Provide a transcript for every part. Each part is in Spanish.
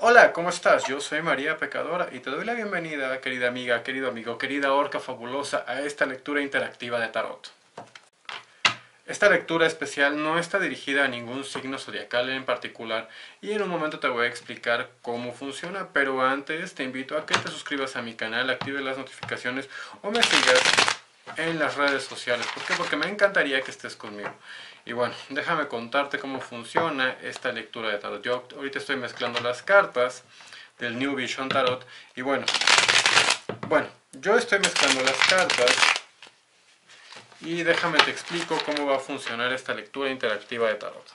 Hola, ¿cómo estás? Yo soy María Pecadora y te doy la bienvenida, querida amiga, querido amigo, querida orca fabulosa, a esta lectura interactiva de tarot. Esta lectura especial no está dirigida a ningún signo zodiacal en particular y en un momento te voy a explicar cómo funciona, pero antes te invito a que te suscribas a mi canal, actives las notificaciones o me sigas en las redes sociales. ¿Por qué? Porque me encantaría que estés conmigo. Y bueno, déjame contarte cómo funciona esta lectura de tarot. Yo ahorita estoy mezclando las cartas del New Vision Tarot y bueno, yo estoy mezclando las cartas y déjame te explico cómo va a funcionar esta lectura interactiva de tarot.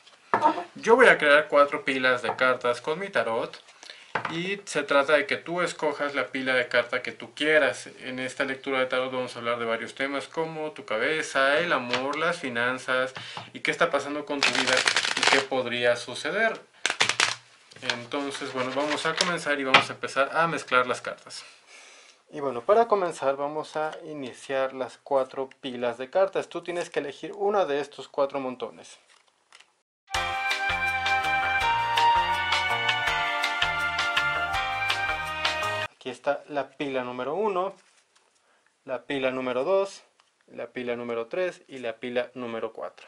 Yo voy a crear 4 pilas de cartas con mi tarot y se trata de que tú escojas la pila de carta que tú quieras. En esta lectura de tarot vamos a hablar de varios temas como tu cabeza, el amor, las finanzas y qué está pasando con tu vida y qué podría suceder. Entonces, bueno, vamos a comenzar y vamos a empezar a mezclar las cartas. Y bueno, para comenzar vamos a iniciar las 4 pilas de cartas. Tú tienes que elegir una de estos 4 montones. Aquí está la pila número 1, la pila número 2, la pila número 3 y la pila número 4.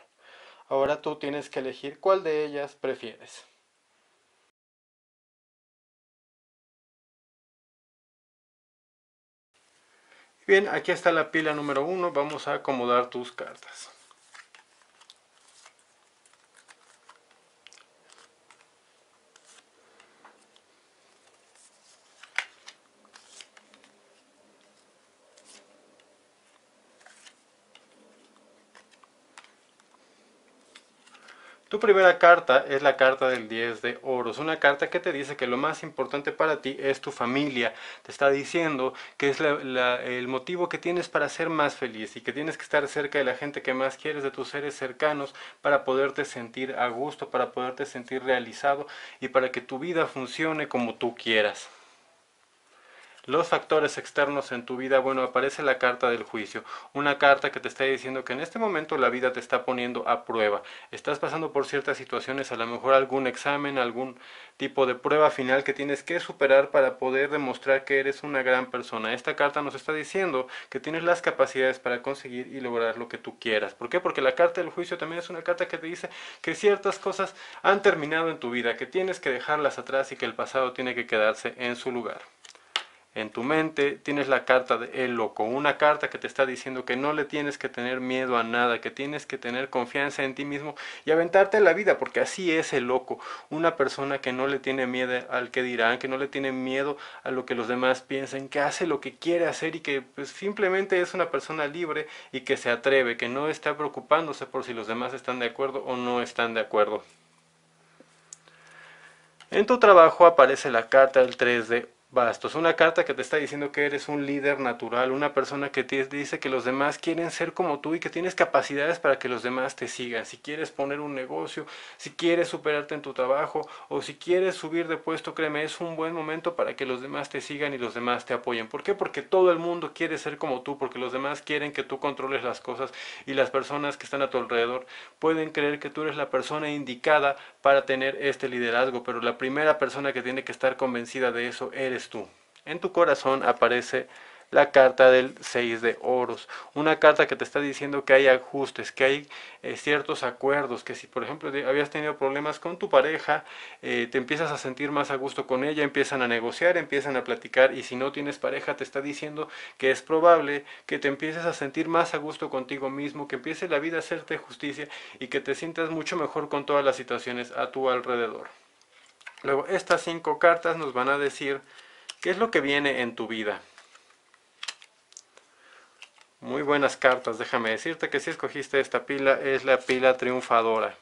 Ahora tú tienes que elegir cuál de ellas prefieres. Bien, aquí está la pila número 1, vamos a acomodar tus cartas. Tu primera carta es la carta del 10 de oros, una carta que te dice que lo más importante para ti es tu familia. Te está diciendo que es el motivo que tienes para ser más feliz y que tienes que estar cerca de la gente que más quieres, de tus seres cercanos, para poderte sentir a gusto, para poderte sentir realizado y para que tu vida funcione como tú quieras. Los factores externos en tu vida, bueno, aparece la carta del juicio, una carta que te está diciendo que en este momento la vida te está poniendo a prueba, estás pasando por ciertas situaciones, a lo mejor algún examen, algún tipo de prueba final que tienes que superar para poder demostrar que eres una gran persona. Esta carta nos está diciendo que tienes las capacidades para conseguir y lograr lo que tú quieras. ¿Por qué? Porque la carta del juicio también es una carta que te dice que ciertas cosas han terminado en tu vida, que tienes que dejarlas atrás y que el pasado tiene que quedarse en su lugar. En tu mente tienes la carta de el loco, una carta que te está diciendo que no le tienes que tener miedo a nada, que tienes que tener confianza en ti mismo y aventarte a la vida, porque así es el loco, una persona que no le tiene miedo al que dirán, que no le tiene miedo a lo que los demás piensen, que hace lo que quiere hacer y que pues, simplemente es una persona libre y que se atreve, que no está preocupándose por si los demás están de acuerdo o no están de acuerdo. En tu trabajo aparece la carta del 3 de bastos, una carta que te está diciendo que eres un líder natural, una persona que te dice que los demás quieren ser como tú y que tienes capacidades para que los demás te sigan. Si quieres poner un negocio, si quieres superarte en tu trabajo o si quieres subir de puesto, créeme, es un buen momento para que los demás te sigan y los demás te apoyen. ¿Por qué? Porque todo el mundo quiere ser como tú, porque los demás quieren que tú controles las cosas y las personas que están a tu alrededor pueden creer que tú eres la persona indicada para tener este liderazgo, pero la primera persona que tiene que estar convencida de eso eres tú. En tu corazón aparece la carta del 6 de oros, una carta que te está diciendo que hay ajustes, que hay ciertos acuerdos, que si por ejemplo habías tenido problemas con tu pareja, te empiezas a sentir más a gusto con ella, empiezan a negociar, empiezan a platicar y si no tienes pareja te está diciendo que es probable que te empieces a sentir más a gusto contigo mismo, que empiece la vida a hacerte justicia y que te sientas mucho mejor con todas las situaciones a tu alrededor. Luego, estas 5 cartas nos van a decir qué es lo que viene en tu vida. Muy buenas cartas, déjame decirte que si escogiste esta pila es la pila triunfadora.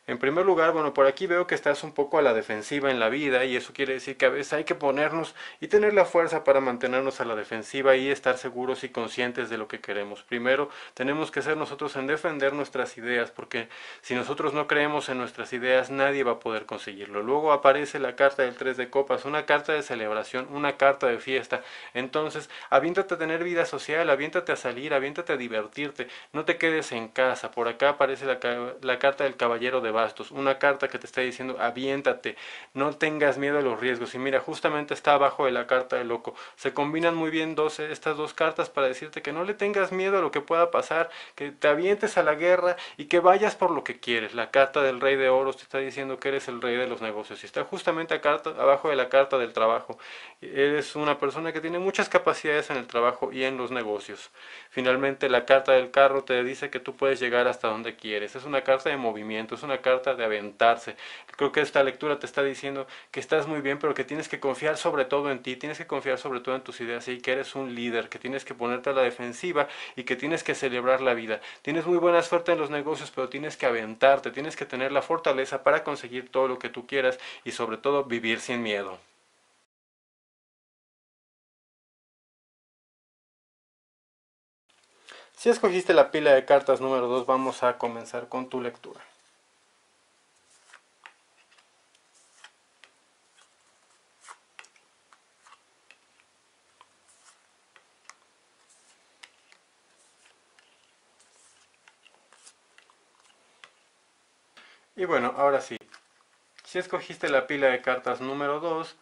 En primer lugar, bueno, por aquí veo que estás un poco a la defensiva en la vida y eso quiere decir que a veces hay que ponernos y tener la fuerza para mantenernos a la defensiva y estar seguros y conscientes de lo que queremos. Primero, tenemos que ser nosotros en defender nuestras ideas, porque si nosotros no creemos en nuestras ideas, nadie va a poder conseguirlo. Luego aparece la carta del 3 de copas, una carta de celebración, una carta de fiesta. Entonces, aviéntate a tener vida social, aviéntate a salir, aviéntate a divertirte, no te quedes en casa. Por acá aparece la carta del caballero de bastos, una carta que te está diciendo aviéntate, no tengas miedo a los riesgos. Y mira, justamente está abajo de la carta del loco. Se combinan muy bien estas dos cartas para decirte que no le tengas miedo a lo que pueda pasar, que te avientes a la guerra y que vayas por lo que quieres. La carta del rey de oros te está diciendo que eres el rey de los negocios y está justamente abajo de la carta del trabajo. Eres una persona que tiene muchas capacidades en el trabajo y en los negocios. Finalmente, la carta del carro te dice que tú puedes llegar hasta donde quieres. Es una carta de movimiento, es una carta de aventarse. Creo que esta lectura te está diciendo que estás muy bien, pero que tienes que confiar sobre todo en ti, tienes que confiar sobre todo en tus ideas y que eres un líder, que tienes que ponerte a la defensiva y que tienes que celebrar la vida. Tienes muy buena suerte en los negocios, pero tienes que aventarte, tienes que tener la fortaleza para conseguir todo lo que tú quieras y sobre todo vivir sin miedo. Si escogiste la pila de cartas número 2, vamos a comenzar con tu lectura. Y bueno, ahora sí, si escogiste la pila de cartas número 2,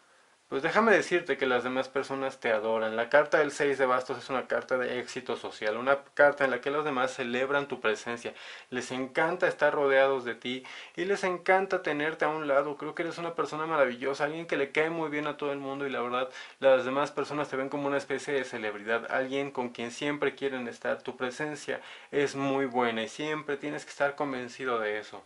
pues déjame decirte que las demás personas te adoran. La carta del 6 de bastos es una carta de éxito social, una carta en la que los demás celebran tu presencia. Les encanta estar rodeados de ti y les encanta tenerte a un lado. Creo que eres una persona maravillosa, alguien que le cae muy bien a todo el mundo y la verdad las demás personas te ven como una especie de celebridad, alguien con quien siempre quieren estar. Tu presencia es muy buena y siempre tienes que estar convencido de eso.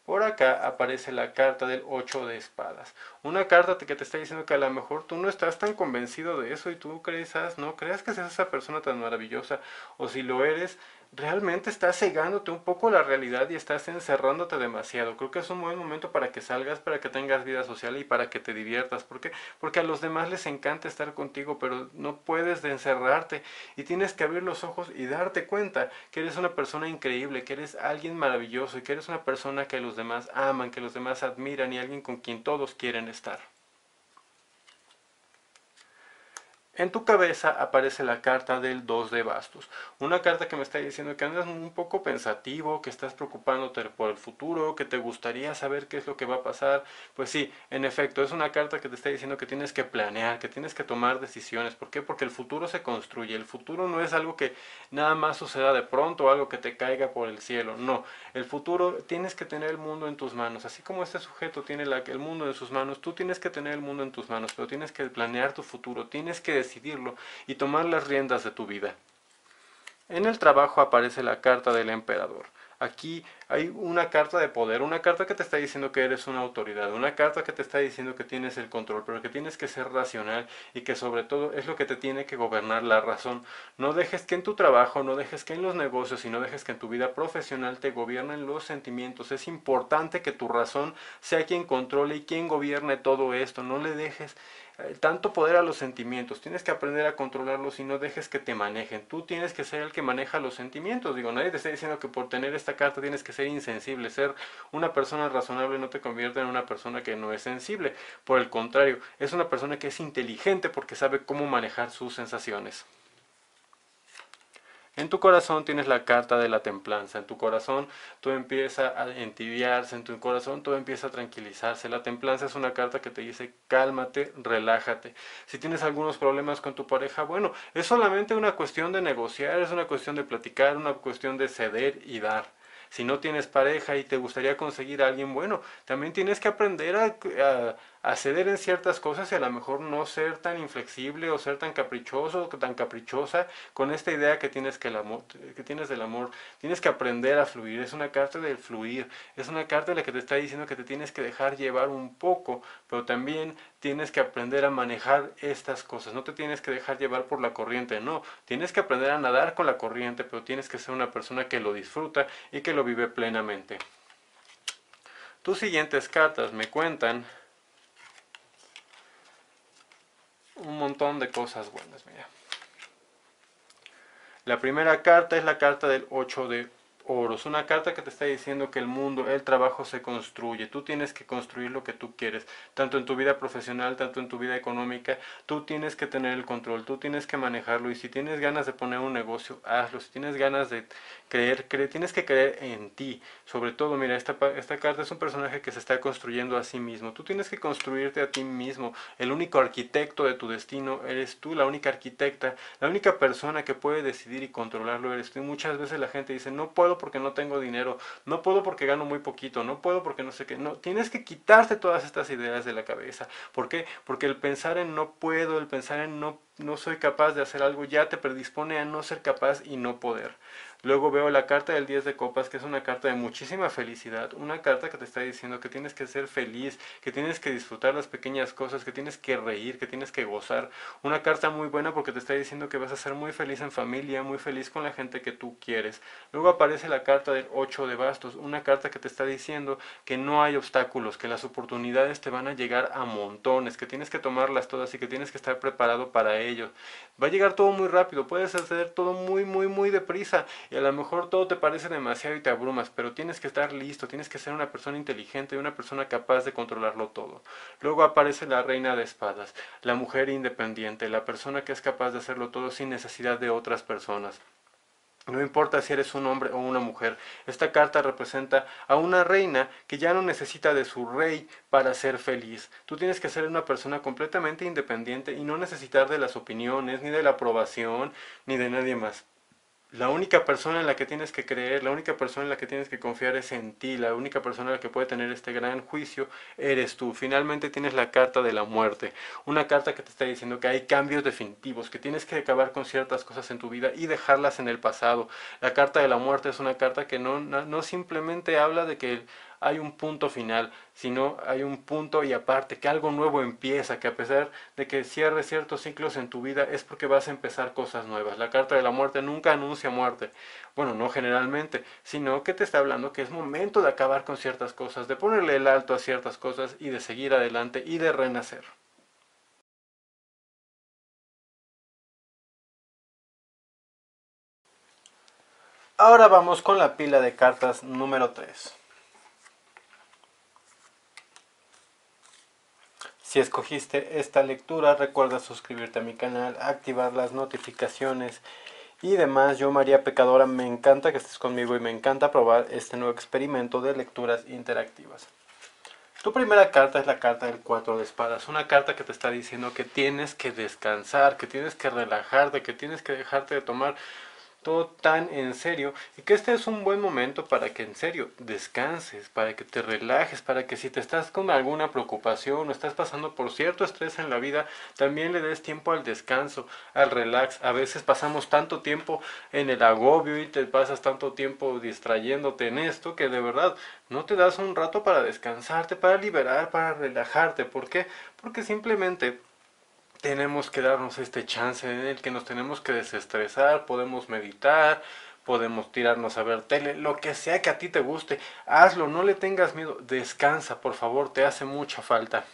Por acá aparece la carta del 8 de espadas. Una carta que te está diciendo que a lo mejor tú no estás tan convencido de eso y tú no creas que seas esa persona tan maravillosa. O si lo eres, realmente estás cegándote un poco la realidad y estás encerrándote demasiado. Creo que es un buen momento para que salgas, para que tengas vida social y para que te diviertas. ¿Por qué? Porque a los demás les encanta estar contigo, pero no puedes de encerrarte y tienes que abrir los ojos y darte cuenta que eres una persona increíble, que eres alguien maravilloso y que eres una persona que los demás aman, que los demás admiran y alguien con quien todos quieren estar. En tu cabeza aparece la carta del 2 de bastos, una carta que me está diciendo que andas un poco pensativo, que estás preocupándote por el futuro, que te gustaría saber qué es lo que va a pasar. Pues sí, en efecto, es una carta que te está diciendo que tienes que planear, que tienes que tomar decisiones. ¿Por qué? Porque el futuro se construye, el futuro no es algo que nada más suceda de pronto o algo que te caiga por el cielo, no. El futuro tienes que tener el mundo en tus manos, así como este sujeto tiene el mundo en sus manos, tú tienes que tener el mundo en tus manos, pero tienes que planear tu futuro, tienes que decidirlo y tomar las riendas de tu vida. En el trabajo aparece la carta del emperador. Aquí hay una carta de poder, una carta que te está diciendo que eres una autoridad, una carta que te está diciendo que tienes el control, pero que tienes que ser racional y que sobre todo es lo que te tiene que gobernar la razón. No dejes que en tu trabajo, no dejes que en los negocios y no dejes que en tu vida profesional te gobiernen los sentimientos. Es importante que tu razón sea quien controle y quien gobierne todo esto. No le dejes tanto poder a los sentimientos, tienes que aprender a controlarlos y no dejes que te manejen. Tú tienes que ser el que maneja los sentimientos. Digo, nadie te está diciendo que por tener esta carta tienes que ser insensible. Ser una persona razonable no te convierte en una persona que no es sensible. Por el contrario, es una persona que es inteligente porque sabe cómo manejar sus sensaciones. En tu corazón tienes la carta de la templanza, en tu corazón todo empieza a entibiarse, en tu corazón todo empieza a tranquilizarse. La templanza es una carta que te dice cálmate, relájate. Si tienes algunos problemas con tu pareja, bueno, es solamente una cuestión de negociar, es una cuestión de platicar, una cuestión de ceder y dar. Si no tienes pareja y te gustaría conseguir a alguien bueno, también tienes que aprender a ceder en ciertas cosas y a lo mejor no ser tan inflexible o ser tan caprichoso o tan caprichosa con esta idea que tienes del amor. Tienes que aprender a fluir. Es una carta del fluir. Es una carta en la que te está diciendo que te tienes que dejar llevar un poco, pero también tienes que aprender a manejar estas cosas. No te tienes que dejar llevar por la corriente, no. Tienes que aprender a nadar con la corriente, pero tienes que ser una persona que lo disfruta y que lo vive plenamente. Tus siguientes cartas me cuentan un montón de cosas buenas, mira. La primera carta es la carta del 8 de oros, una carta que te está diciendo que el mundo, el trabajo se construye, tú tienes que construir lo que tú quieres, tanto en tu vida profesional, tanto en tu vida económica, tú tienes que tener el control, tú tienes que manejarlo y si tienes ganas de poner un negocio, hazlo, si tienes ganas de tienes que creer en ti, sobre todo, mira, esta carta es un personaje que se está construyendo a sí mismo, tú tienes que construirte a ti mismo, el único arquitecto de tu destino eres tú, la única arquitecta, la única persona que puede decidir y controlarlo eres tú. Y muchas veces la gente dice, no puedo porque no tengo dinero, no puedo porque gano muy poquito, no puedo porque no sé qué. No, tienes que quitarte todas estas ideas de la cabeza. ¿Por qué? Porque el pensar en no puedo, el pensar en no soy capaz de hacer algo, ya te predispone a no ser capaz y no poder. Luego veo la carta del 10 de copas, que es una carta de muchísima felicidad, una carta que te está diciendo que tienes que ser feliz, que tienes que disfrutar las pequeñas cosas, que tienes que reír, que tienes que gozar. Una carta muy buena porque te está diciendo que vas a ser muy feliz en familia, muy feliz con la gente que tú quieres. Luego aparece la carta del 8 de bastos, una carta que te está diciendo que no hay obstáculos, que las oportunidades te van a llegar a montones, que tienes que tomarlas todas y que tienes que estar preparado para ello. Va a llegar todo muy rápido, puedes hacer todo muy deprisa y a lo mejor todo te parece demasiado y te abrumas, pero tienes que estar listo, tienes que ser una persona inteligente, una persona capaz de controlarlo todo. Luego aparece la reina de espadas, la mujer independiente, la persona que es capaz de hacerlo todo sin necesidad de otras personas. No importa si eres un hombre o una mujer, esta carta representa a una reina que ya no necesita de su rey para ser feliz. Tú tienes que ser una persona completamente independiente y no necesitar de las opiniones, ni de la aprobación, ni de nadie más. La única persona en la que tienes que creer, la única persona en la que tienes que confiar es en ti, la única persona en la que puede tener este gran juicio eres tú. Finalmente tienes la carta de la muerte, una carta que te está diciendo que hay cambios definitivos, que tienes que acabar con ciertas cosas en tu vida y dejarlas en el pasado. La carta de la muerte es una carta que no simplemente habla de que hay un punto final, sino hay un punto y aparte, que algo nuevo empieza, que a pesar de que cierres ciertos ciclos en tu vida es porque vas a empezar cosas nuevas. La carta de la muerte nunca anuncia muerte, bueno, no generalmente, sino que te está hablando que es momento de acabar con ciertas cosas, de ponerle el alto a ciertas cosas y de seguir adelante y de renacer. Ahora vamos con la pila de cartas número 3. Si escogiste esta lectura, recuerda suscribirte a mi canal, activar las notificaciones y demás. Yo, María Pecadora, me encanta que estés conmigo y me encanta probar este nuevo experimento de lecturas interactivas. Tu primera carta es la carta del 4 de espadas, una carta que te está diciendo que tienes que descansar, que tienes que relajarte, que tienes que dejarte de tomar todo tan en serio y que este es un buen momento para que en serio descanses, para que te relajes, para que si te estás con alguna preocupación o estás pasando por cierto estrés en la vida, también le des tiempo al descanso, al relax. A veces pasamos tanto tiempo en el agobio y te pasas tanto tiempo distrayéndote en esto que de verdad no te das un rato para descansarte, para liberar, para relajarte. ¿Por qué? Porque simplemente tenemos que darnos este chance en el que nos tenemos que desestresar, podemos meditar, podemos tirarnos a ver tele, lo que sea que a ti te guste, hazlo, no le tengas miedo, descansa, por favor, te hace mucha falta.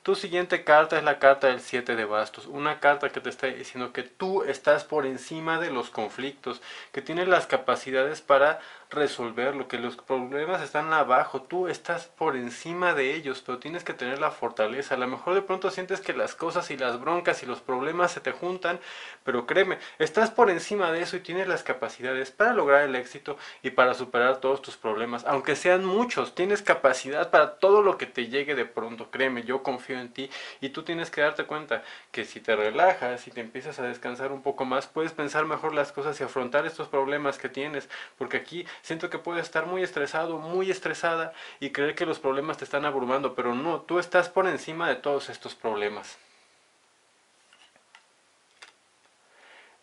Tu siguiente carta es la carta del 7 de bastos, una carta que te está diciendo que tú estás por encima de los conflictos, que tienes las capacidades para resolverlo, que los problemas están abajo, tú estás por encima de ellos, pero tienes que tener la fortaleza. A lo mejor de pronto sientes que las cosas y las broncas y los problemas se te juntan, pero créeme, estás por encima de eso y tienes las capacidades para lograr el éxito y para superar todos tus problemas, aunque sean muchos, tienes capacidad para todo lo que te llegue de pronto, créeme, yo confío en ti y tú tienes que darte cuenta que si te relajas y te empiezas a descansar un poco más, puedes pensar mejor las cosas y afrontar estos problemas que tienes, porque aquí siento que puedes estar muy estresado, muy estresada y creer que los problemas te están abrumando, pero no, tú estás por encima de todos estos problemas.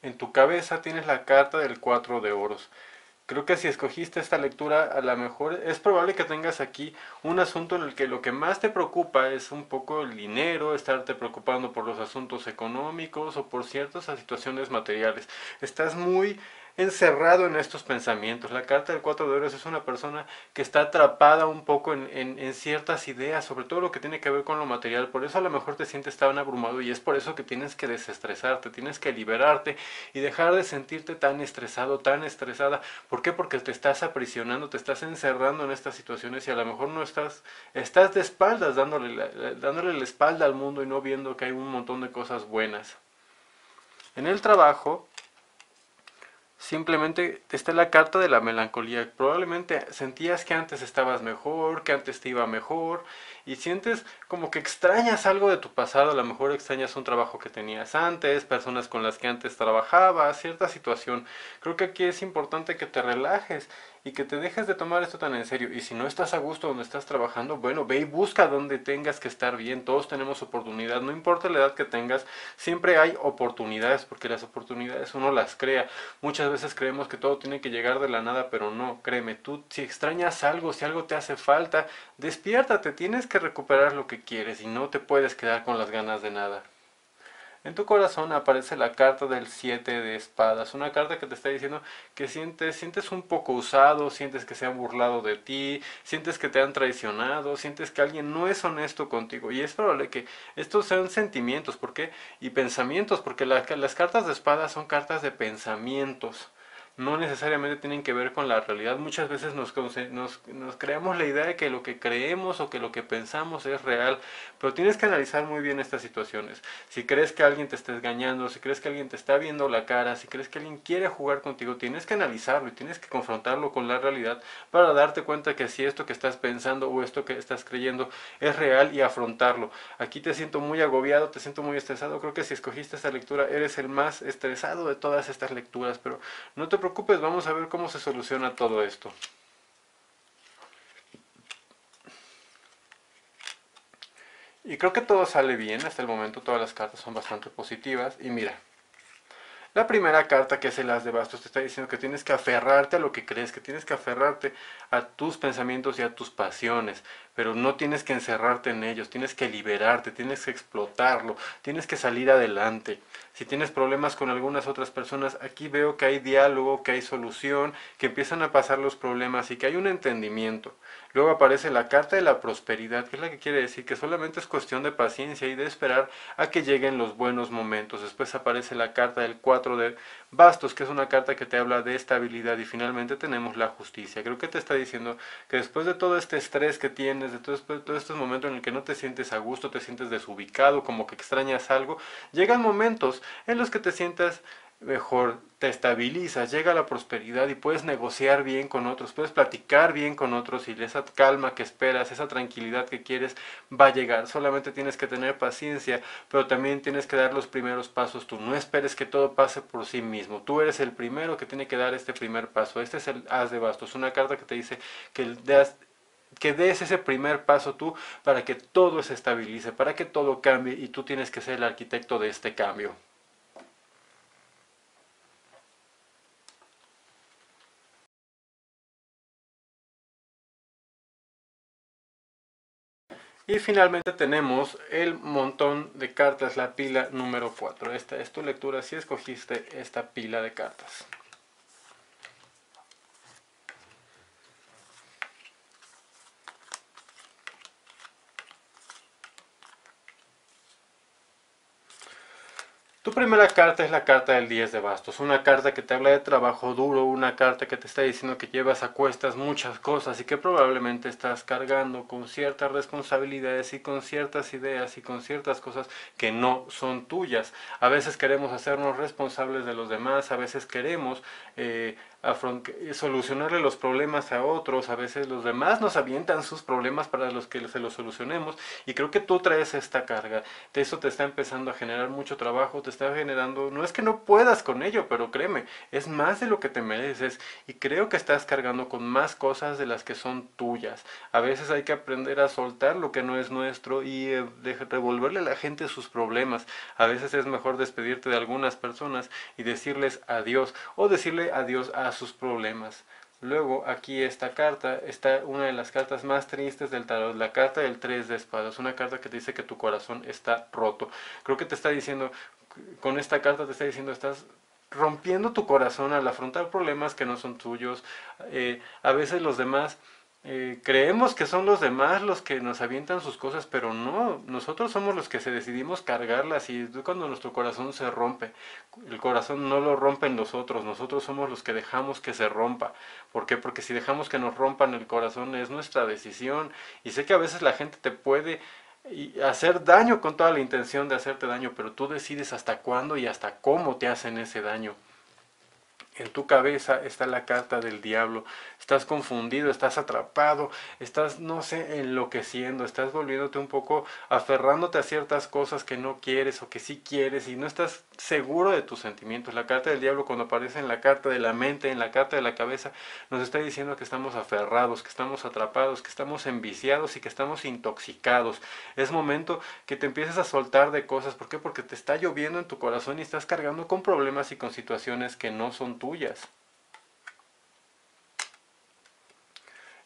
En tu cabeza tienes la carta del 4 de oros. Creo que si escogiste esta lectura, a lo mejor es probable que tengas aquí un asunto en el que lo que más te preocupa es un poco el dinero, estarte preocupando por los asuntos económicos o por ciertas situaciones materiales. Estás muy encerrado en estos pensamientos. La carta del 4 de oros es una persona que está atrapada un poco en ciertas ideas, sobre todo lo que tiene que ver con lo material. Por eso a lo mejor te sientes tan abrumado y es por eso que tienes que desestresarte, tienes que liberarte y dejar de sentirte tan estresado, tan estresada. ¿Por qué? Porque te estás aprisionando, te estás encerrando en estas situaciones y a lo mejor no estás de espaldas dándole la espalda al mundo y no viendo que hay un montón de cosas buenas. En el trabajo, simplemente está la carta de la melancolía. Probablemente sentías que antes estabas mejor, que antes te iba mejor, y sientes como que extrañas algo de tu pasado. A lo mejor extrañas un trabajo que tenías antes, personas con las que antes trabajabas, cierta situación. Creo que aquí es importante que te relajes y que te dejes de tomar esto tan en serio. Y si no estás a gusto donde estás trabajando, bueno, ve y busca donde tengas que estar bien. Todos tenemos oportunidad, no importa la edad que tengas, siempre hay oportunidades, porque las oportunidades uno las crea. Muchas veces creemos que todo tiene que llegar de la nada, pero no, créeme, tú si extrañas algo, si algo te hace falta, despiértate, tienes que recuperar lo que quieres y no te puedes quedar con las ganas de nada. En tu corazón aparece la carta del 7 de espadas, una carta que te está diciendo que sientes un poco usado, sientes que se han burlado de ti, sientes que te han traicionado, sientes que alguien no es honesto contigo y es probable que estos sean sentimientos, ¿por qué? Y pensamientos, porque las cartas de espadas son cartas de pensamientos, no necesariamente tienen que ver con la realidad. Muchas veces nos creamos la idea de que lo que creemos o que lo que pensamos es real, pero tienes que analizar muy bien estas situaciones. Si crees que alguien te está engañando, si crees que alguien te está viendo la cara, si crees que alguien quiere jugar contigo, tienes que analizarlo y tienes que confrontarlo con la realidad para darte cuenta que si esto que estás pensando o esto que estás creyendo es real y afrontarlo. Aquí te siento muy agobiado, te siento muy estresado. Creo que si escogiste esta lectura eres el más estresado de todas estas lecturas, pero no te preocupes, vamos a ver cómo se soluciona todo esto. Y creo que todo sale bien, hasta el momento todas las cartas son bastante positivas. Y mira, la primera carta, que es el As de Bastos, te está diciendo que tienes que aferrarte a lo que crees, que tienes que aferrarte a tus pensamientos y a tus pasiones, pero no tienes que encerrarte en ellos, tienes que liberarte, tienes que explotarlo, tienes que salir adelante. Si tienes problemas con algunas otras personas, aquí veo que hay diálogo, que hay solución, que empiezan a pasar los problemas y que hay un entendimiento. Luego aparece la carta de la prosperidad, que es la que quiere decir que solamente es cuestión de paciencia y de esperar a que lleguen los buenos momentos. Después aparece la carta del 4 de bastos, que es una carta que te habla de estabilidad, y finalmente tenemos la justicia. Creo que te está diciendo que después de todo este estrés que tienes, de todos estos momentos en el que no te sientes a gusto, te sientes desubicado, como que extrañas algo, llegan momentos en los que te sientas mejor, te estabilizas, llega la prosperidad y puedes negociar bien con otros, puedes platicar bien con otros y esa calma que esperas, esa tranquilidad que quieres va a llegar. Solamente tienes que tener paciencia, pero también tienes que dar los primeros pasos tú. No esperes que todo pase por sí mismo. Tú eres el primero que tiene que dar este primer paso. Este es el As de Bastos, una carta que te dice que des ese primer paso tú para que todo se estabilice, para que todo cambie y tú tienes que ser el arquitecto de este cambio. Y finalmente tenemos el montón de cartas, la pila número 4. Esta es tu lectura si escogiste esta pila de cartas. Tu primera carta es la carta del 10 de bastos, una carta que te habla de trabajo duro, una carta que te está diciendo que llevas a cuestas muchas cosas y que probablemente estás cargando con ciertas responsabilidades y con ciertas ideas y con ciertas cosas que no son tuyas. A veces queremos hacernos responsables de los demás, a veces queremos solucionarle los problemas a otros, a veces los demás nos avientan sus problemas para los que se los solucionemos y creo que tú traes esta carga, de eso te está empezando a generar mucho trabajo, te está generando, no es que no puedas con ello, pero créeme, es más de lo que te mereces y creo que estás cargando con más cosas de las que son tuyas. A veces hay que aprender a soltar lo que no es nuestro y devolverle a la gente sus problemas. A veces es mejor despedirte de algunas personas y decirles adiós o decirle adiós a sus problemas. Luego aquí esta carta está una de las cartas más tristes del tarot, la carta del 3 de espadas, una carta que te dice que tu corazón está roto. Creo que te está diciendo, con esta carta te está diciendo, rompiendo tu corazón al afrontar problemas que no son tuyos. A veces los demás creemos que son los demás los que nos avientan sus cosas, pero no, nosotros somos los que se decidimos cargarlas y es cuando nuestro corazón se rompe. El corazón no lo rompen los otros, nosotros somos los que dejamos que se rompa. ¿Por qué? Porque si dejamos que nos rompan el corazón es nuestra decisión. Y sé que a veces la gente te puede hacer daño con toda la intención de hacerte daño, pero tú decides hasta cuándo y hasta cómo te hacen ese daño. En tu cabeza está la carta del diablo. Estás confundido, estás atrapado, estás, no sé, enloqueciendo, estás volviéndote un poco, aferrándote a ciertas cosas que no quieres o que sí quieres y no estás seguro de tus sentimientos. La carta del diablo cuando aparece en la carta de la mente, en la carta de la cabeza, nos está diciendo que estamos aferrados, que estamos atrapados, que estamos enviciados y que estamos intoxicados. Es momento que te empieces a soltar de cosas. ¿Por qué? Porque te está lloviendo en tu corazón y estás cargando con problemas y con situaciones que no son tuyas.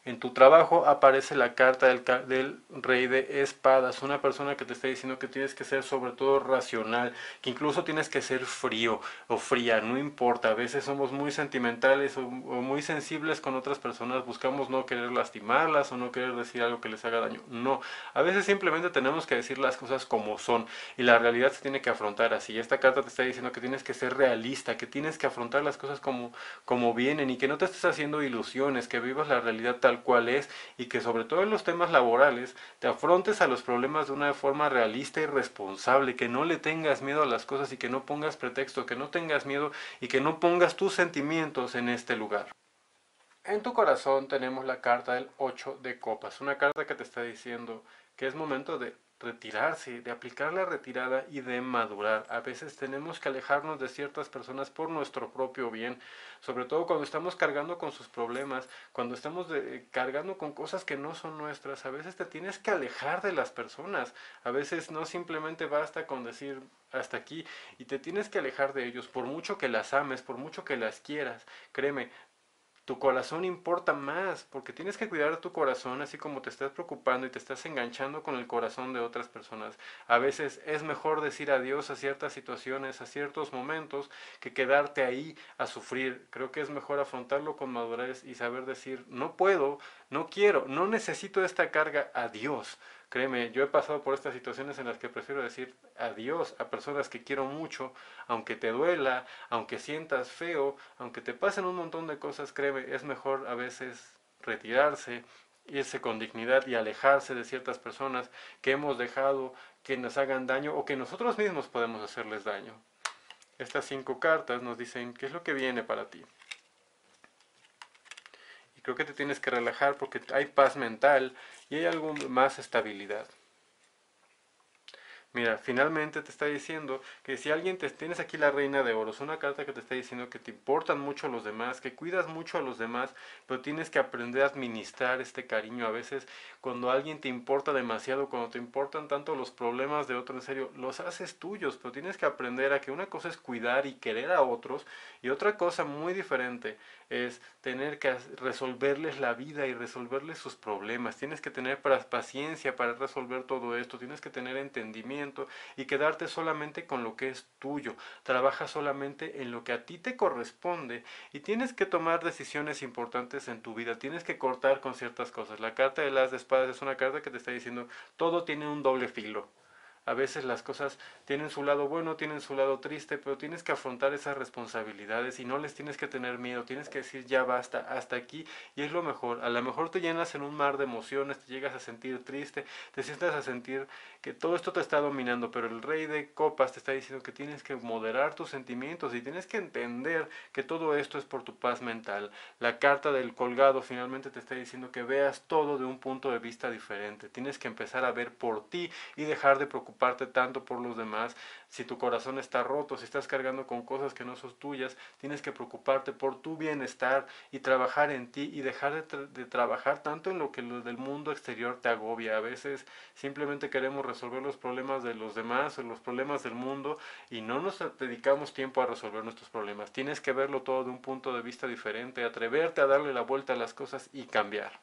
En tu trabajo aparece la carta del rey de espadas, una persona que te está diciendo que tienes que ser sobre todo racional, que incluso tienes que ser frío o fría, no importa, a veces somos muy sentimentales o muy sensibles con otras personas, buscamos no querer lastimarlas o no querer decir algo que les haga daño, no, a veces simplemente tenemos que decir las cosas como son y la realidad se tiene que afrontar así. Esta carta te está diciendo que tienes que ser realista, que tienes que afrontar las cosas como vienen y que no te estés haciendo ilusiones, que vivas la realidad tal cual es y que sobre todo en los temas laborales te afrontes a los problemas de una forma realista y responsable, que no le tengas miedo a las cosas y que no pongas pretexto, que no tengas miedo y que no pongas tus sentimientos en este lugar. En tu corazón tenemos la carta del 8 de copas, una carta que te está diciendo que es momento de retirarse, de aplicar la retirada y de madurar. A veces tenemos que alejarnos de ciertas personas por nuestro propio bien, sobre todo cuando estamos cargando con sus problemas, cuando estamos cargando con cosas que no son nuestras. A veces te tienes que alejar de las personas, a veces no simplemente basta con decir hasta aquí y te tienes que alejar de ellos, por mucho que las ames, por mucho que las quieras. Créeme, tu corazón importa más, porque tienes que cuidar de tu corazón así como te estás preocupando y te estás enganchando con el corazón de otras personas. A veces es mejor decir adiós a ciertas situaciones, a ciertos momentos, que quedarte ahí a sufrir. Creo que es mejor afrontarlo con madurez y saber decir, no puedo, no quiero, no necesito esta carga, adiós. Créeme, yo he pasado por estas situaciones en las que prefiero decir adiós a personas que quiero mucho, aunque te duela, aunque sientas feo, aunque te pasen un montón de cosas, créeme, es mejor a veces retirarse, irse con dignidad y alejarse de ciertas personas que hemos dejado que nos hagan daño o que nosotros mismos podemos hacerles daño. Estas 5 cartas nos dicen qué es lo que viene para ti. Y creo que te tienes que relajar porque hay paz mental y hay algo más estabilidad. Mira, finalmente te está diciendo que si alguien te tienes aquí la reina de oros, una carta que te está diciendo que te importan mucho los demás, que cuidas mucho a los demás, pero tienes que aprender a administrar este cariño. A veces cuando alguien te importa demasiado, cuando te importan tanto los problemas de otro, en serio, los haces tuyos, pero tienes que aprender a que una cosa es cuidar y querer a otros y otra cosa muy diferente es tener que resolverles la vida y resolverles sus problemas. Tienes que tener paciencia para resolver todo esto, tienes que tener entendimiento y quedarte solamente con lo que es tuyo. Trabaja solamente en lo que a ti te corresponde y tienes que tomar decisiones importantes en tu vida. Tienes que cortar con ciertas cosas. La carta de las espadas es una carta que te está diciendo todo tiene un doble filo. A veces las cosas tienen su lado bueno, tienen su lado triste, pero tienes que afrontar esas responsabilidades y no les tienes que tener miedo, tienes que decir ya basta, hasta aquí y es lo mejor. A lo mejor te llenas en un mar de emociones, te llegas a sentir triste, te sientes a sentir que todo esto te está dominando, pero el rey de copas te está diciendo que tienes que moderar tus sentimientos y tienes que entender que todo esto es por tu paz mental. La carta del colgado finalmente te está diciendo que veas todo de un punto de vista diferente, tienes que empezar a ver por ti y dejar de preocuparte tanto por los demás. Si tu corazón está roto, si estás cargando con cosas que no son tuyas, tienes que preocuparte por tu bienestar y trabajar en ti y dejar de trabajar tanto en lo que lo del mundo exterior te agobia. A veces simplemente queremos resolver los problemas de los demás o los problemas del mundo y no nos dedicamos tiempo a resolver nuestros problemas. Tienes que verlo todo de un punto de vista diferente, atreverte a darle la vuelta a las cosas y cambiar.